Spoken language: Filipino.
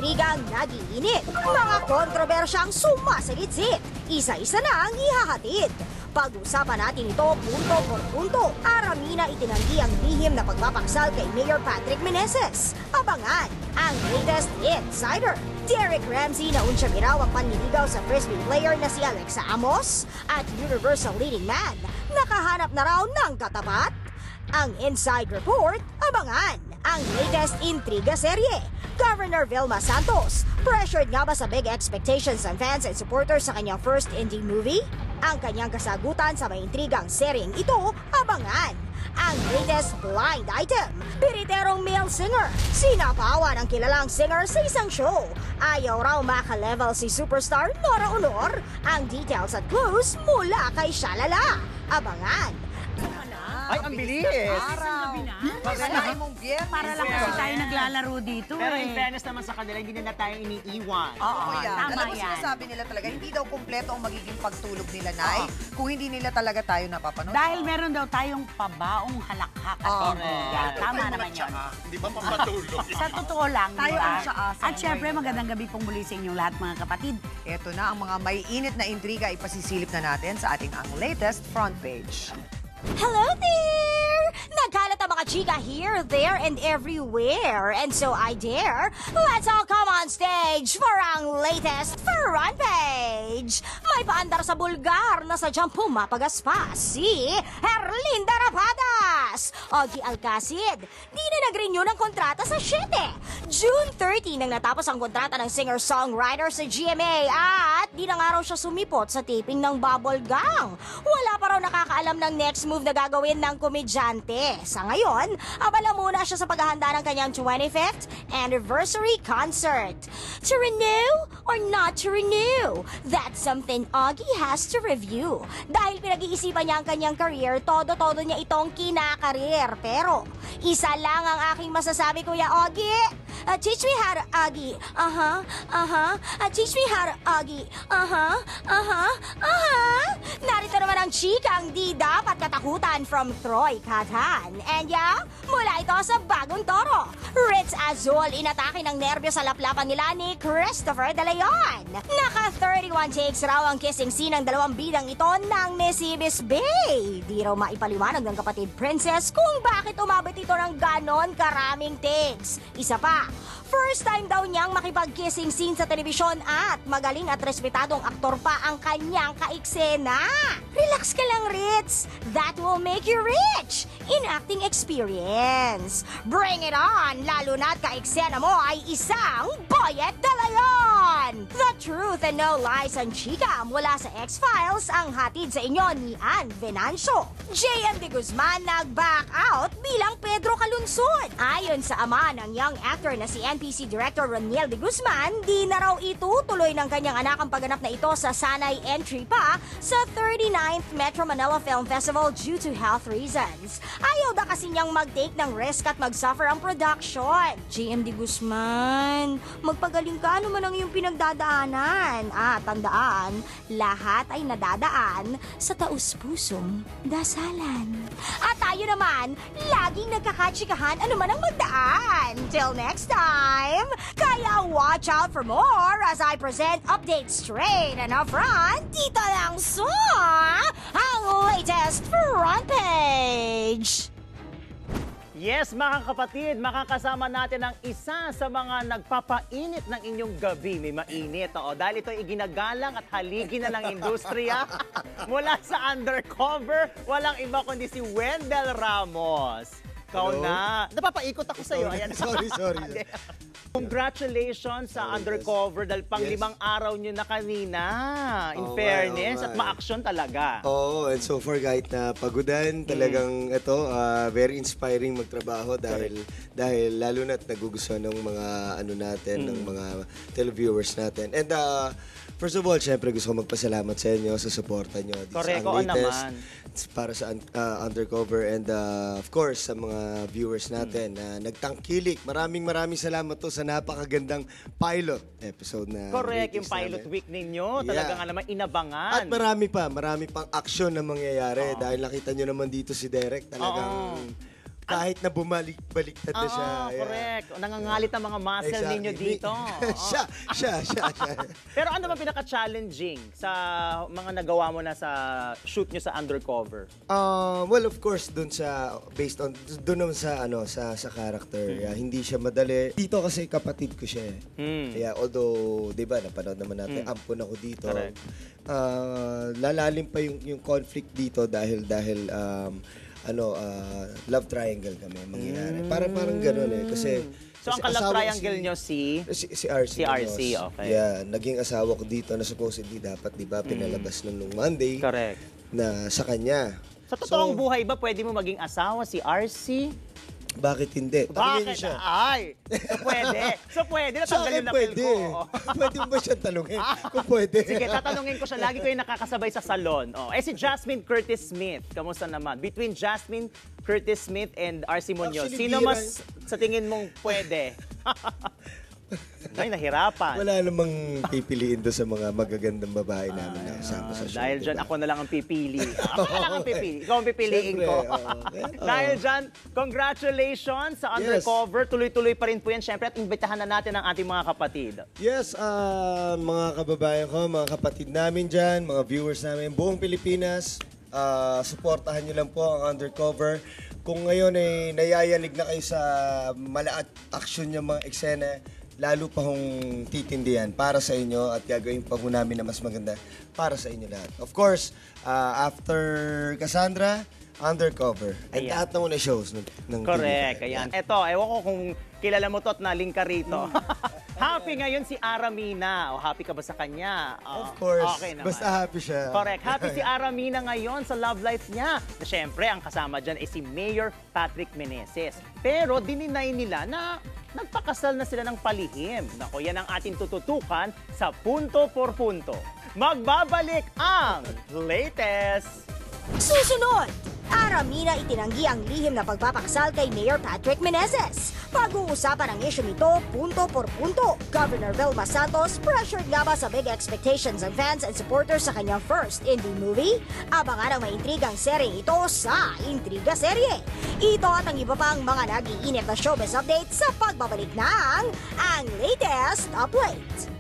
intrigang nag-iinit, mga kontrobersyang sumasalit-sit, isa-isa na ang ihahatid. Pag-usapan natin ito punto por punto. Aramina itinanggi ang lihim na pagpapaksal kay Mayor Patrick Meneses. Abangan ang latest insider. Derek Ramsey naunsya raw ang panliligaw sa frisbee player na si Alexa Amos at Universal leading man. Nakahanap na raw ng katapat. Ang inside report, abangan ang latest intriga serye. Governor Vilma Santos, pressured nga ba sa big expectations ng fans and supporters sa kanyang first indie movie? Ang kanyang kasagutan sa may intrigang seryeng ito, abangan. Ang latest blind item, piriterong male singer. Sinapawan ang kilalang singer sa isang show. Ayaw raw maka-level si superstar Nora Honor. Ang details at clues mula kay Shalala. Abangan. Ay, ang bilis! Pagkanahin mong biyernes. Para lang kasi tayo naglalaro dito Pero in fairness naman sa kanila, hindi na tayo iniiwan. Oo, yan. tama Alam mo, yan. sinasabi nila talaga, hindi daw kumpleto ang magiging pagtulog nila, Nay, kung hindi nila talaga tayo napapanood. Dahil meron daw tayong pabaong halakhak at kaibigan. Tama naman yun. Hindi ba pampatulog? Sa totoo lang, Tayo diba? ang tsaasa. At syempre, magandang gabi pong muli sa inyong lahat, mga kapatid. Ito na ang mga may init na intriga ipasisilip na natin sa ating ang latest front page. Hello there! Nagkalat ang mga chika here, there, and everywhere. And so I dare, let's all come on stage for ang latest front page. May paandar sa Bulgar na sadyang pumapagaspas si Herlinda Rapadas. Ogie Alcacid, di na nag-renew ng kontrata sa 7. June 30 nang natapos ang kontrata ng singer-songwriter sa GMA at di na nga raw siya sumipot sa taping ng Bubble Gang. Wala pa raw nakakaalam ng next move na gagawin ng komedyante. Sa ngayon, abala muna siya sa paghahanda ng kanyang 25th anniversary concert. To renew or not to renew? That's something Ogie has to review. Dahil pinag-iisipan niya ang kanyang career, todo-todo niya itong kinakarir. Pero, isa lang ang aking masasabi, Kuya Ogie. Teach me how to Ogie. Teach me how to Ogie. Narito naman ang chikang di dapat katakutan from Troy Katan. And yeah, mula ito sa Bagong Toro. Ritz Azul, inatake ng nervyo sa laplapan nila ni Christopher De Leon. Naka 31 takes raw ang kissing scene ng dalawang bidang ito ng Nisibis Bay. Di raw maipaliwanag ng kapatid Princess kung bakit umabot ito ng ganon karaming takes. Isa pa, first time daw niyang makipag-kissing scene sa telebisyon at magaling at respetadong aktor pa ang kanyang kaiksena. Relax ka lang, Ritz. That will make you rich in acting experience. Bring it on, lalo na't kaiksena mo ay isang Boyet De Leon. The truth and no lies ang chika mula sa X-Files ang hatid sa inyo ni Ann Venancio. J.M. De Guzman nag-back out bilang Pedro Calunsod. Ayon sa ama ng young actor na si NPC Director Roniel De Guzman, di na raw itutuloy ng kanyang anak ang pagganap na ito sa sanay entry pa sa 39th Metro Manila Film Festival due to health reasons. Ayaw da kasi niyang mag-take ng risk at mag-suffer ang production. JM De Guzman, magpagaling ka, ano man ang iyong pinagdadaanan. Tandaan, lahat ay nadadaan sa taus-pusong dasalan. At tayo naman, laging nagkakatsikahan ano man ang magdaan. Till next time, kaya watch out for more as I present updates straight and upfront dito lang sa ang latest front page. Yes, mga kapatid, makakasama natin ang isa sa mga nagpapainit ng inyong gabi. May mainit, dahil ito ay ginagalang at haligi na ng industriya. Mula sa Undercover, walang iba kundi si Wendell Ramos. Ikaw na. Napapaikot ako sa'yo. Ayan. Sorry. Congratulations sa Undercover dahil pang 5 araw nyo na kanina. In Oo fairness, nga, at ma-action talaga. Oo, and so far kahit na pagudan, talagang ito, very inspiring magtrabaho dahil lalo na't nagugustuhan ng mga ano natin, ng mga televiewers natin. And first of all, syempre gusto ko magpasalamat sa inyo sa suporta nyo. Correct, oo naman. Para sa Undercover and of course sa mga viewers natin na nagtangkilik. Maraming salamat to sa napakagandang pilot episode na Correct, yung pilot week ninyo. Talagang naman inabangan. At marami pang aksyon na mangyayari dahil nakita nyo naman dito si Derek talagang kahit na bumalik-baliktad na siya. Oo, yeah. correct. Nangangalit ang mga muscle Exactly. ninyo dito. Oo. siya. Pero ano ba pinaka-challenging sa mga nagawa mo na sa shoot nyo sa Undercover? Well, of course, based on naman sa character. Yeah, hindi siya madali. Dito kasi kapatid ko siya. Yeah, although, 'di ba, napanood naman natin, ampon ako dito. Correct. Lalalim pa yung conflict dito dahil love triangle kami mangyayari. Parang gano'n eh kasi So, ang kasi ka-love asawa ko triangle nyo si RC, Si RC. okay. Yeah, naging asawa ko dito na supposedly dapat, 'di ba, pinalabas nung Monday Correct. na sa kanya. Sa totoong buhay ba, pwede mo maging asawa si RC? Bakit hindi? Tanungin niyo Bakit? siya. Ay! So pwede. Natanggal yung lapel pwede. ko. Pwede mo ba siyang tanungin? Kung pwede. Sige, tatanungin ko siya. Lagi ko yung nakakasabay sa salon. Si Jasmine Curtis Smith, kamusta naman? Between Jasmine Curtis Smith and RC Munoz, Actually, sino bira mas sa tingin mong pwede? Ay, nahirapan. Wala namang pipiliin doon sa mga magagandang babae namin na kasama sa show. Dahil dyan, diba? ako na lang ang pipili. Ako na lang ang pipili. Ikaw ang pipiliin Siyempre, ko. oo. Dahil dyan, congratulations sa Undercover. Tuloy-tuloy pa rin po yan. Siyempre, at imbitahan na natin ang ating mga kapatid. Yes, mga kababayan ko, mga kapatid namin dyan, mga viewers namin, buong Pilipinas, suportahan nyo lang po ang Undercover. Kung ngayon ay nayayanig na kayo sa malaat action yung mga eksena, lalo pa hong titindihan para sa inyo at gagawin pa ho namin na mas maganda para sa inyo lahat. Of course, after Cassandra, Undercover. And Ayan. lahat na muna shows ng Correct. TV5. Ayan. Ito, ewan ko kung kilala mo to at naling ka rito. Happy ngayon si Aramina. O happy ka ba sa kanya? Of course. Okay naman. Basta happy siya. Correct. Happy si Aramina ngayon sa love life niya. Na syempre, ang kasama dyan ay si Mayor Patrick Meneses. Pero dininay nila na nagpakasal na sila ng palihim. Nako, yan ang ating tututukan sa punto por punto. Magbabalik ang latest! Susunod, Aramina itinanggi ang lihim na pagpapakasal kay Mayor Patrick Meneses. Pag-uusapan ang issue nito punto por punto. Governor Vilma Santos pressured nga ba sa big expectations ng fans and supporters sa kanyang first indie movie? Abangan ang maintrigang seryeng ito sa Intriga Serye. Ito at ang iba pang mga nag-iinit na showbiz updates sa pagbabalik ng ang latest update.